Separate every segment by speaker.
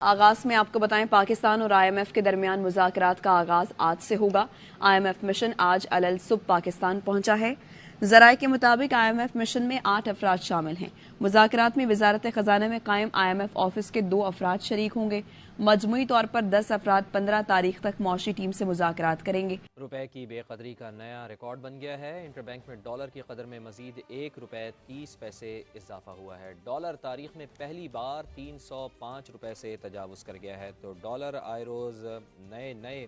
Speaker 1: آغاز میں آپ کو بتائیں پاکستان اور آئی ایم ایف کے درمیان مذاکرات کا آغاز آج سے ہوگا۔ آئی ایم ایف مشن آج علل صبح پاکستان پہنچا ہے۔ ذرائع کے مطابق آئی ایم ایف مشن میں 8 افراد شامل ہیں۔ مذاکرات میں وزارت خزانہ میں قائم آئی ایم ایف آفس کے 2 افراد شریک ہوں گے۔ مجموعی طور پر 10 افراد 15 تاریخ تک معاشی ٹیم سے مذاکرات کریں گے۔
Speaker 2: روپے کی بے قدری کا نیا ریکارڈ بن گیا ہے۔ انٹر بینک میں ڈالر کی قدر میں مزید 1 روپے 30 پیسے اضافہ ہوا ہے۔ ڈالر تاریخ میں پہلی بار 305 روپے سے تجاوز کر گیا ہے، تو ڈالر آئے روز نئے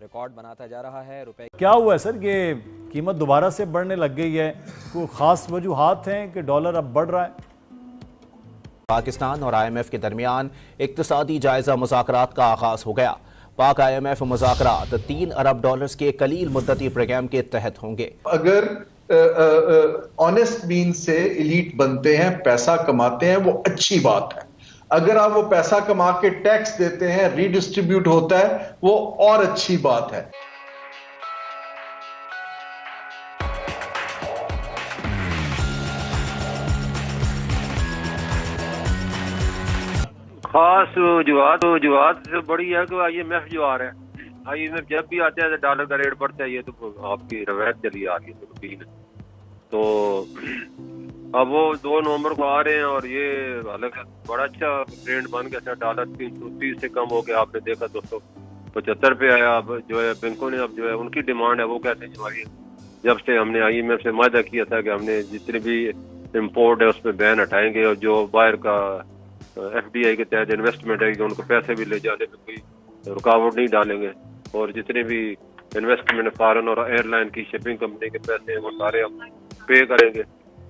Speaker 2: ریکارڈ بناتا جا رہا ہے۔ روپے
Speaker 3: کیا ہوا ہے سر کہ قیمت دوبارہ سے بڑھنے لگ گئی ہے؟ کوئی خاص وجوہات ہیں کہ ڈالر اب بڑھ رہا ہے؟
Speaker 4: پاکستان اور آئی ایم ایف کے درمیان اقتصادی جائزہ مذاکرات کا آغاز ہو گیا۔ پاک آئی ایم ایف مذاکرات 3 ارب ڈالرز کے قلیل مدتی پروگرام کے تحت ہوں گے۔
Speaker 5: اگر آنیسٹ مین سے ایلیٹ بنتے ہیں، پیسہ کماتے ہیں، وہ اچھی بات ہے۔ اگر آپ وہ پیسہ کما کے ٹیکس دیتے ہیں، ری ڈسٹریبیوٹ ہوتا ہے، وہ اور اچھی بات ہے۔
Speaker 6: خاص وجوہات سے بڑی ہے کہ آئی ایم ایف جو آ رہا ہے، آئی ایم ایف جب بھی آتے ہیں تو ڈالر کا ریٹ بڑھتا ہے، یہ تو آپ کی روایت چلی آ رہی ہے۔ تو اب وہ 2 نومبر کو آ رہے ہیں اور یہ حالانکہ بڑا اچھا ٹرینڈ بن گیا تھا، ڈالر 330 سے کم ہو گیا، آپ نے دیکھا 275 پہ آیا۔ اب جو ہے بینکوں نے اب جو ہے ان کی ڈیمانڈ ہے، وہ کہتے ہیں ہماری جب سے ہم نے آئی ایم ایف سے معاہدہ کیا تھا کہ ہم نے جتنے بھی امپورٹ ہے اس پہ بین ہٹائیں گے، اور جو باہر کا ایف ڈی آئی کے تحت انویسٹمنٹ ہے کہ ان کو پیسے بھی لے جانے میں کوئی رکاوٹ نہیں ڈالیں گے، اور جتنے بھی انویسٹمنٹ فارن اور ایئر لائن کی شپنگ کمپنی کے پیسے ہیں وہ سارے ہم پے کریں گے۔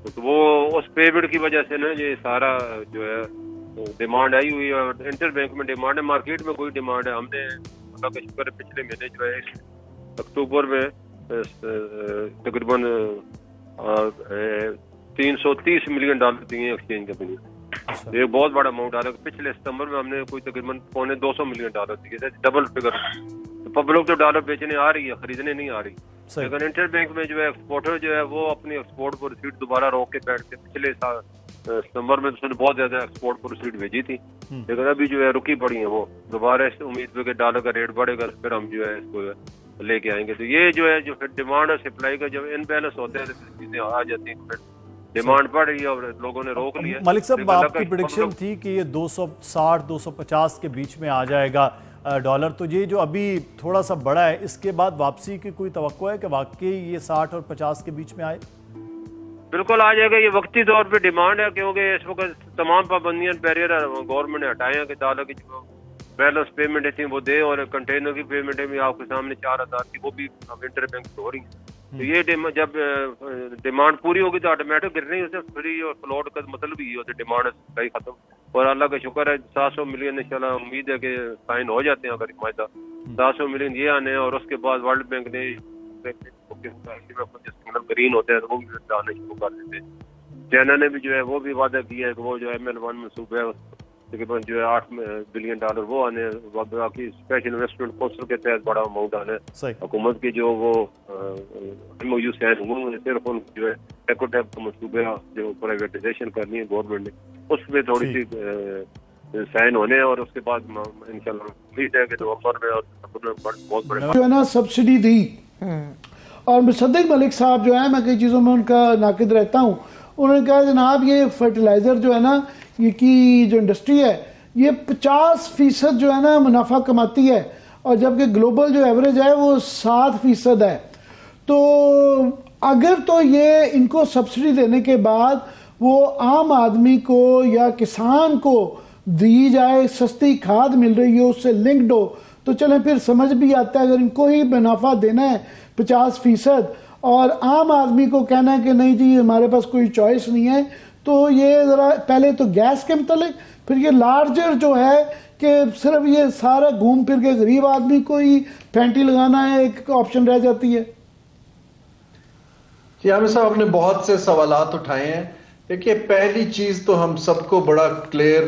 Speaker 6: تو وہ اس پیمنٹ کی وجہ سے نا یہ سارا جو ہے ڈیمانڈ آئی ہوئی ہے، اور انٹر بینک میں ڈیمانڈ ہے، مارکیٹ میں کوئی ڈیمانڈ ہے۔ ہم نے اللہ کا شکر ہے پچھلے مہینے جو ہے اکتوبر میں تقریباً 330 ملین ڈالر دیے ہیں ایکسچینج کمپنی۔ یہ بہت بڑا اماؤنٹ آ رہا ہے۔ پچھلے ستمبر میں ہم نے کوئی تقریباً 250 ملین ڈالر دیے تھے، ڈبل فگر۔ پبلک تو ڈالر بیچنے آ رہی ہے، خریدنے نہیں آ رہی، لیکن انٹر بینک میں جو ہے ایکسپورٹر جو ہے وہ اپنی ایکسپورٹ کو ریسیٹ دوبارہ روک کے بیٹھتے۔ پچھلے سال ستمبر میں اس نے بہت زیادہ ایکسپورٹ کو ریسیٹ بھیجی تھی، لیکن ابھی جو ہے رکی پڑی ہیں وہ دوبارہ اس امید پہ کہ ڈالر کا ریٹ بڑھے گا، پھر ہم جو ہے اس کو لے کے آئیں گے۔ تو یہ جو ہے جو پھر ڈیمانڈ اور سپلائی کا جب ان بیلنس ہوتے ہیں تو چیزیں آ جاتی ہیں، پھر ڈیمانڈ بڑھ رہی ہے اور لوگوں نے روک لیا۔
Speaker 3: ملک صاحب آپ کی پریڈکشن تھی کہ یہ 260 250 کے بیچ میں آ جائے گا ڈالر، تو یہ جو ابھی تھوڑا سا بڑا ہے، اس کے بعد واپسی کی کوئی توقع ہے کہ واقعی یہ 60 اور 50 کے بیچ میں آئے؟
Speaker 6: بالکل آ جائے گا، یہ وقتی طور پہ ڈیمانڈ ہے، کیونکہ اس وقت تمام پابندیاں بیریئر گورنمنٹ نے ہٹائے ہیں کہ ڈالر کی جو بیلنس پیمنٹیں تھیں وہ دے، اور کنٹینر کی پیمنٹیں بھی آپ کے سامنے 4000 کی وہ بھی انٹر بینک سے ہو رہی ہیں۔ تو یہ جب ڈیمانڈ پوری ہوگی تو آٹومیٹک گر رہی ہے، فری اور فلوٹ کا مطلب ہی ہوتا ہے ڈیمانڈ سپلائی ختم، اور اللہ کا شکر ہے 700 ملین انشاءاللہ امید ہے کہ سائن ہو جاتے ہیں اگر معاہدہ 700 ملین یہ آنے ہیں، اور اس کے بعد ورلڈ بینک نے گرین ہوتے ہیں تو وہ بھی ڈالنے شروع کر دیتے ہیں۔ چائنا نے بھی جو ہے وہ بھی وعدہ کیا ہے کہ وہ جو ML1 منصوبہ ہے تقریباً جو ہے 8 بلین ڈالر وہ آنے، باقی اسپیشل انویسٹمنٹ کونسل کے تحت بڑا اماؤنٹ آنے، حکومت کے جو وہ ایم او یو سائن ہوئے ہیں، صرف ان جو ہے ٹیکو ٹیپ کا منصوبہ جو پرائیویٹائزیشن کرنی ہے گورنمنٹ نے، اس میں تھوڑی سی سائن ہونے ہیں، اور اس کے بعد انشاءاللہ امید ہے کہ نومبر میں اور بہت بڑے
Speaker 7: جو ہے نا سبسڈی دی۔ اور مصدق ملک صاحب جو ہے، میں کئی چیزوں میں ان کا ناقد رہتا ہوں، انہوں نے کہا جناب یہ فرٹیلائزر جو ہے نا یہ کی جو انڈسٹری ہے یہ 50% جو ہے نا منافع کماتی ہے، اور جبکہ گلوبل جو ایوریج ہے وہ 7% ہے۔ تو اگر تو یہ ان کو سبسڈی دینے کے بعد وہ عام آدمی کو یا کسان کو دی جائے، سستی کھاد مل رہی ہو، اس سے لنکڈ ہو، تو چلیں پھر سمجھ بھی آتا ہے۔ اگر ان کو ہی منافع دینا ہے 50% اور عام آدمی کو کہنا ہے کہ نہیں جی ہمارے پاس کوئی چوائس نہیں ہے، تو یہ ذرا پہلے تو گیس کے متعلق، پھر یہ لارجر جو ہے کہ صرف یہ سارا گھوم پھر کے غریب آدمی کو ہی پینٹی لگانا ہے، ایک آپشن رہ جاتی ہے۔
Speaker 5: جی عامر صاحب، آپ نے بہت سے سوالات اٹھائے ہیں۔ دیکھیے پہلی چیز تو ہم سب کو بڑا کلیئر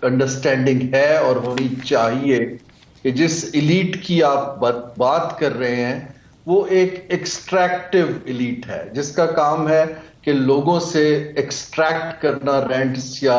Speaker 5: انڈرسٹینڈنگ ہے اور ہونی چاہیے کہ جس ایلیٹ کی آپ بات کر رہے ہیں وہ ایک ایکسٹریکٹیو ایلیٹ ہے، جس کا کام ہے کہ لوگوں سے ایکسٹریکٹ کرنا رینٹس یا